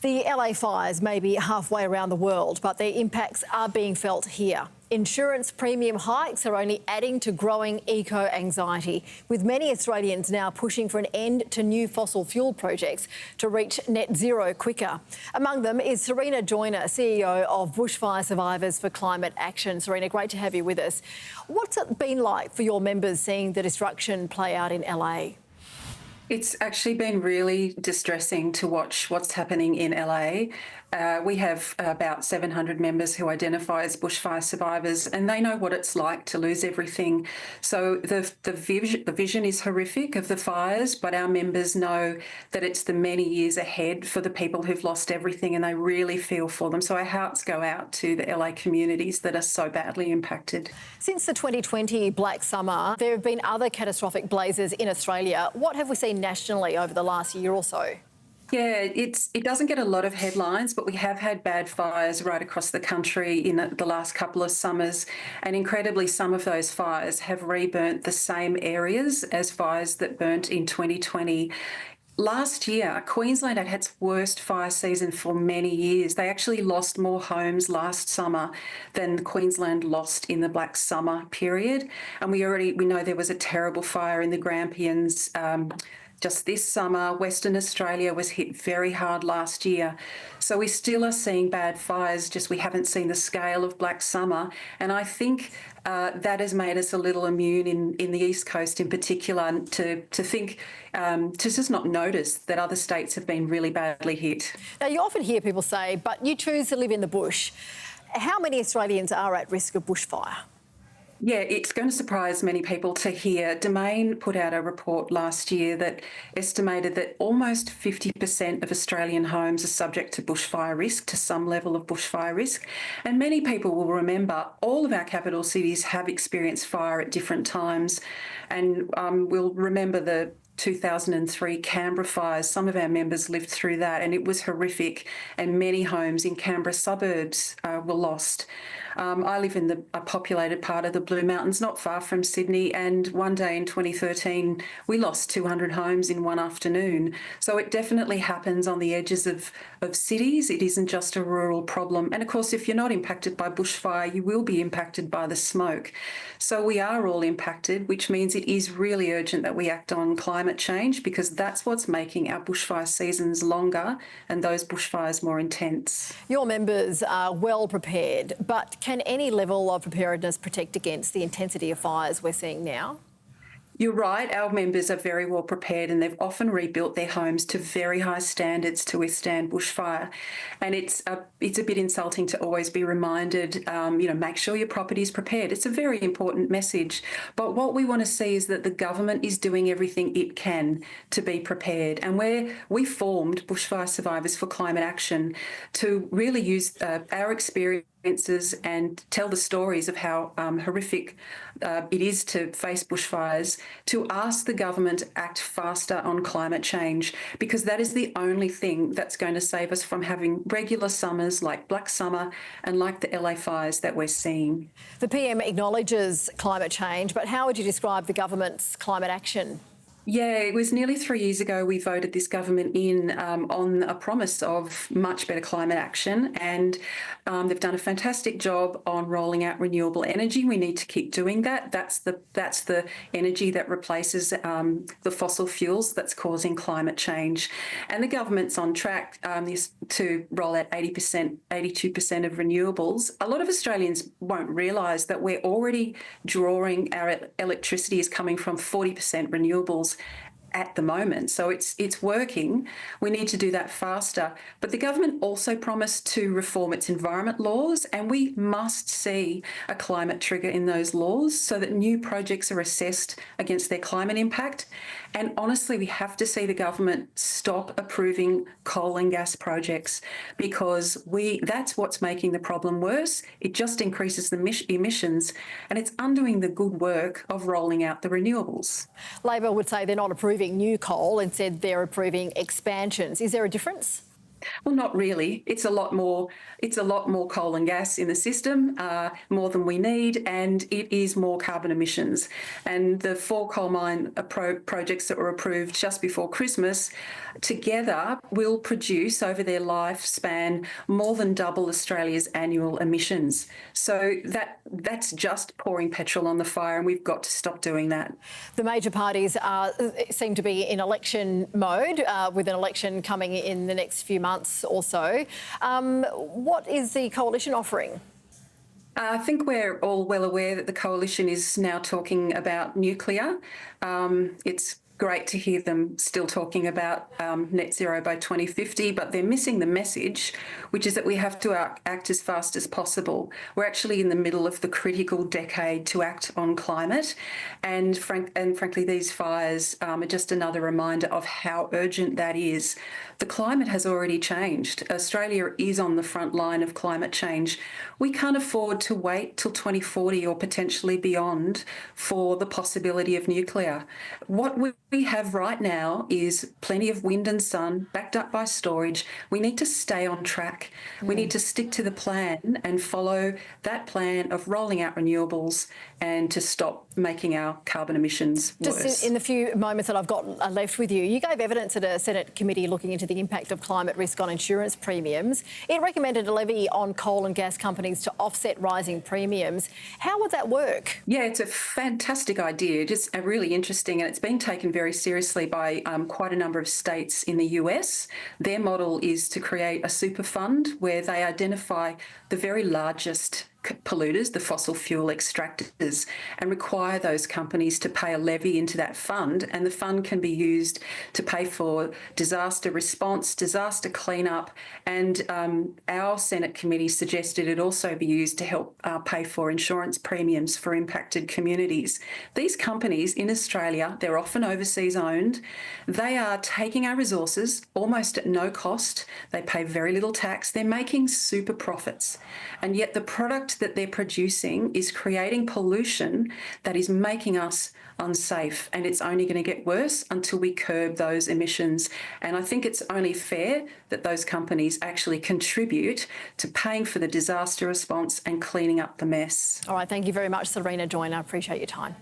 The LA fires may be halfway around the world, but their impacts are being felt here. Insurance premium hikes are only adding to growing eco-anxiety, with many Australians now pushing for an end to new fossil fuel projects to reach net zero quicker. Among them is Serena Joyner, CEO of Bushfire Survivors for Climate Action. Serena, great to have you with us. What's it been like for your members seeing the destruction play out in LA? It's actually been really distressing to watch what's happening in LA. We have about 700 members who identify as bushfire survivors, and they know what it's like to lose everything. So the vision is horrific of the fires, but our members know that it's the many years ahead for the people who've lost everything, and they really feel for them. So our hearts go out to the LA communities that are so badly impacted. Since the 2020 Black Summer, there have been other catastrophic blazes in Australia. What have we seen nationally over the last year or so? Yeah, it doesn't get a lot of headlines, but we have had bad fires right across the country in the last couple of summers. And incredibly, some of those fires have reburnt the same areas as fires that burnt in 2020. Last year, Queensland had its worst fire season for many years. They actually lost more homes last summer than Queensland lost in the Black Summer period. And we know there was a terrible fire in the Grampians just this summer. Western Australia was hit very hard last year. So we still are seeing bad fires, just we haven't seen the scale of Black Summer. And I think that has made us a little immune in the East Coast in particular to just not notice that other states have been really badly hit. Now, you often hear people say, but you choose to live in the bush. How many Australians are at risk of bushfire? Yeah, it's going to surprise many people to hear. Domain put out a report last year that estimated that almost 50% of Australian homes are subject to bushfire risk, to some level of bushfire risk. And many people will remember all of our capital cities have experienced fire at different times. And we'll remember the 2003 Canberra fires. Some of our members lived through that, and it was horrific, and many homes in Canberra suburbs were lost. I live in a populated part of the Blue Mountains, not far from Sydney, and one day in 2013, we lost 200 homes in one afternoon. So it definitely happens on the edges of cities. It isn't just a rural problem. And of course, if you're not impacted by bushfire, you will be impacted by the smoke. So we are all impacted, which means it is really urgent that we act on climate change, because that's what's making our bushfire seasons longer and those bushfires more intense. Your members are well prepared, but can any level of preparedness protect against the intensity of fires we're seeing now? You're right, our members are very well prepared, and they've often rebuilt their homes to very high standards to withstand bushfire. And it's a bit insulting to always be reminded, make sure your property is prepared. It's a very important message. But what we want to see is that the government is doing everything it can to be prepared. And we formed Bushfire Survivors for Climate Action to really use our experience and tell the stories of how horrific it is to face bushfires, to ask the government to act faster on climate change, because that is the only thing that's going to save us from having regular summers like Black Summer and like the LA fires that we're seeing. The PM acknowledges climate change, but how would you describe the government's climate action? Yeah, it was nearly 3 years ago we voted this government in on a promise of much better climate action, and they've done a fantastic job on rolling out renewable energy. We need to keep doing that. That's the energy that replaces the fossil fuels that's causing climate change. And the government's on track to roll out 80%, 82% of renewables. A lot of Australians won't realise that we're already drawing our electricity is coming from 40% renewables at the moment. So it's working. We need to do that faster. But the government also promised to reform its environment laws, and we must see a climate trigger in those laws so that new projects are assessed against their climate impact. And honestly, we have to see the government stop approving coal and gas projects, because that's what's making the problem worse. It just increases the emissions, and it's undoing the good work of rolling out the renewables. Labor would say they're not approving new coal, instead they're approving expansions. Is there a difference? Well, not really. It's a lot more. It's a lot more coal and gas in the system, more than we need, and it is more carbon emissions. And the 4 coal mine projects that were approved just before Christmas together will produce over their lifespan more than double Australia's annual emissions. So that's just pouring petrol on the fire, and we've got to stop doing that. The major parties seem to be in election mode, with an election coming in the next few months or so. What is the coalition offering? I think we're all well aware that the coalition is now talking about nuclear. It's great to hear them still talking about net zero by 2050, but they're missing the message, which is that we have to act as fast as possible. We're actually in the middle of the critical decade to act on climate, and frankly, these fires are just another reminder of how urgent that is. The climate has already changed. Australia is on the front line of climate change. We can't afford to wait till 2040 or potentially beyond for the possibility of nuclear. What we have right now is plenty of wind and sun backed up by storage. We need to stay on track. We need to stick to the plan and follow that plan of rolling out renewables and to stop making our carbon emissions worse. Just in the few moments that I've got left with you, you gave evidence at a Senate committee looking into the impact of climate risk on insurance premiums. It recommended a levy on coal and gas companies to offset rising premiums. How would that work? Yeah, it's a fantastic idea, just really interesting, and it's been taken very seriously by quite a number of states in the US. Their model is to create a super fund where they identify the very largest polluters, the fossil fuel extractors, and require those companies to pay a levy into that fund, and the fund can be used to pay for disaster response, disaster cleanup, and our Senate committee suggested it also be used to help pay for insurance premiums for impacted communities. These companies in Australia, they're often overseas owned. They are taking our resources almost at no cost. They pay very little tax. They're making super profits, and yet the product that they're producing is creating pollution that is making us unsafe, and it's only going to get worse until we curb those emissions. And I think it's only fair that those companies actually contribute to paying for the disaster response and cleaning up the mess. All right, thank you very much, Serena Joyner. I appreciate your time.